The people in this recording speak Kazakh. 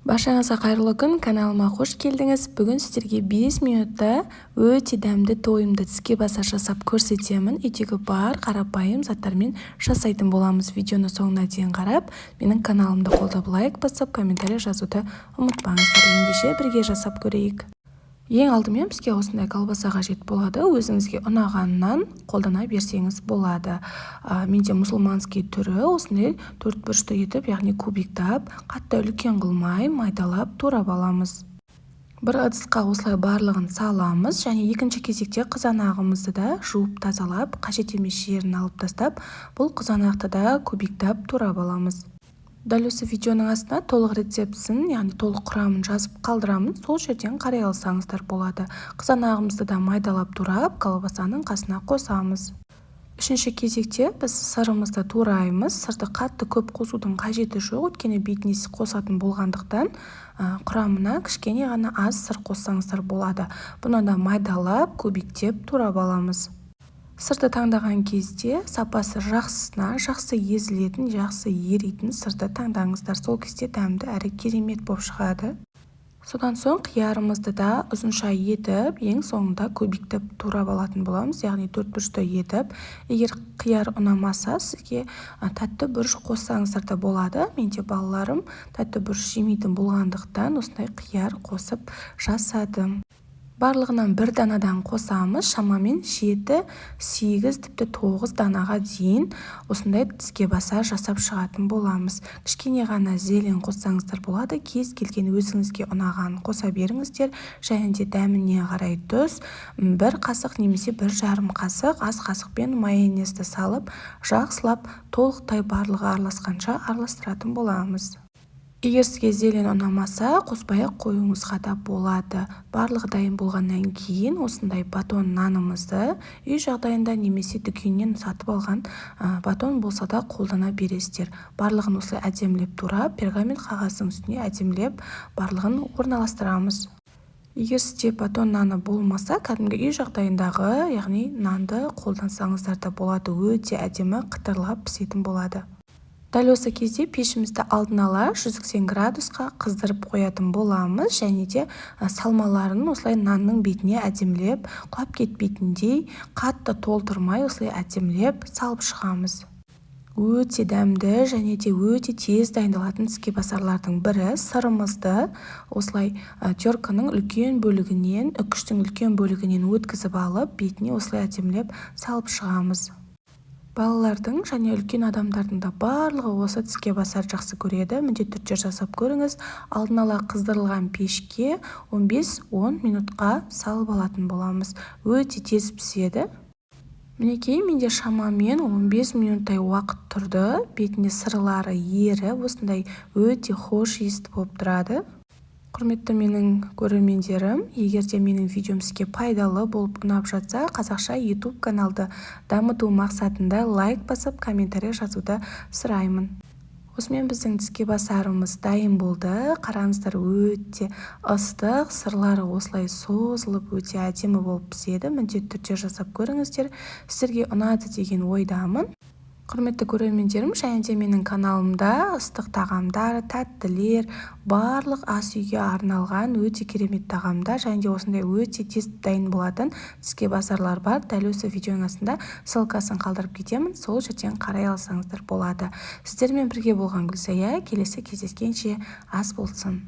Баршаңызға қайырлы күн, каналыма қош келдіңіз. Бүгін сіздерге 5 минутта өте дәмді тойымды тіске басар жасап көрсетемін. Үйдегі бар қарапайым заттармен жасайтын боламыз. Видеоны соңына дейін қарап, менің каналымды қолдап лайк басып, комментарий жазуды ұмытпаңыздар. Ендеше бірге жасап көрейік. Ең алдымен бізге осындай колбаса қажет болады. Өзіңізге ұнағаннан қолдана берсеңіз болады. Менде мұсылманский түрі осындай 4 бұрышты етіп, яғни кубиктап, қатты үлкен қылмай, майдалап турап аламыз. Бір ыдысқа осылай барлығын саламыз, және екінші кезекте қызанағымызды да жуып тазалап, қажет емес жерін алып тастап, бұл қызанақты да кубиктап турап аламыз. Дәл осы видеоның астына толық рецептісін, яғни толық құрамын жазып қалдырамын, сол жерден қарай алсаңыздар болады. Қызанағымызды да майдалап турап, колбасаның қасына қосамыз. Үшінші кезекте біз сырымызды тураймыз. Сырды қатты көп қосудың қажеті жоқ, өйткені бетіне қосатын болғандықтан құрамына кішкене ғана аз сыр қоссаңыздар болады. Бұны да майдалап, кубиктеп турап аламыз. Сырды таңдаған кезде сапасы жақсысына, жақсы езілетін, жақсы еритін сырды таңдаңыздар. Сол кезде дәмді әрі керемет болып шығады. Содан соң қиярымызды да ұзынша етіп, ең соңында кубиктеп турап алатын боламыз, яғни 4 бұрышты етіп. Егер қияр ұнамаса, сізге тәтті бұрыш қоссаңыздар да болады. Менде балаларым тәтті бұрыш жемейтін болғандықтан осындай қияр қосып жасадым. Барлығынан бір данадан қосамыз, шамамен 7, 8, тіпті 9 данаға дейін осындай тіске басар жасап шығатын боламыз. Кішкене ғана зелень қоссаңыздар болады, кез келген өзіңізге ұнаған қоса беріңіздер, және де дәміне қарай тұз, 1 қасық немесе 1,5 қасық ас қасықпен майонезді салып, жақсылап толықтай барлығы араласқанша араластыратын боламыз. Егер сізге зелень ұнамаса, қоспай-ақ қоюыңызға да болады. Барлығы дайын болғаннан кейін осындай батон нанымызды үй жағдайында немесе дүкеннен сатып алған батон болса да қолдана бересіздер. Барлығын осылай әдемілеп турап, пергамент қағаздың үстіне әдемілеп барлығын орналастырамыз. Егер сізде батон наны болмаса, кәдімгі үй жағдайындағы, яғни нанды қолдансаңыздар да болады. Өте әдемі қытырлап пісетін болады. Дәл осы кезде пешімізді алдын ала 180 градусқа қыздырып қоятын боламыз, және де салмаларын осылай нанның бетіне әдемілеп, құлап кетпейтіндей, қатты толтырмай осылай әдемілеп салып шығамыз. Өте дәмді және де өте тез дайындалатын тіске басарлардың бірі. Сырымызды осылай терканың үлкен бөлігінен, үкіштің үлкен бөлігінен өткізіп алып, бетіне осылай әдемілеп салып шығамыз. Балалардың және үлкен адамдардың да барлығы осы тіске басар жақсы көреді. Міндетті түрде жасап көріңіз. Алдын ала қыздырылған пешке 15-10 минутқа салып алатын боламыз. Өте тез піседі. Мінекей, менде шамамен 15 минуттай уақыт тұрды. Бетінде сырлары ері, осындай өте хош иісті болып тұрады. Құрметті менің көрермендерім, егер де менің видеом сізге пайдалы болып ұнап жатса, қазақша YouTube каналды дамыту мақсатында лайк басып, комментарий жазуды сұраймын. Осымен біздің тіске басарымыз дайын болды. Қараңыздар, өте ыстық, сырлары осылай созылып, өте әдемі болып піседі. Міндетті түрде жасап көріңіздер. Сіздерге ұнады деген ойдамын. Құрметті көрермендерім, және де менің каналымда ыстық тағамдар, тәттілер, барлық ас үйге арналған өте керемет тағамдар, және де осындай өте тез дайын болатын тіске басарлар бар. Дәл осы видеоның астында ссылкасын қалдырып кетемін, сол жерден қарай алсаңыздар болады. Сіздермен бірге болған Гүлсая, келесі кездескенше ас болсын.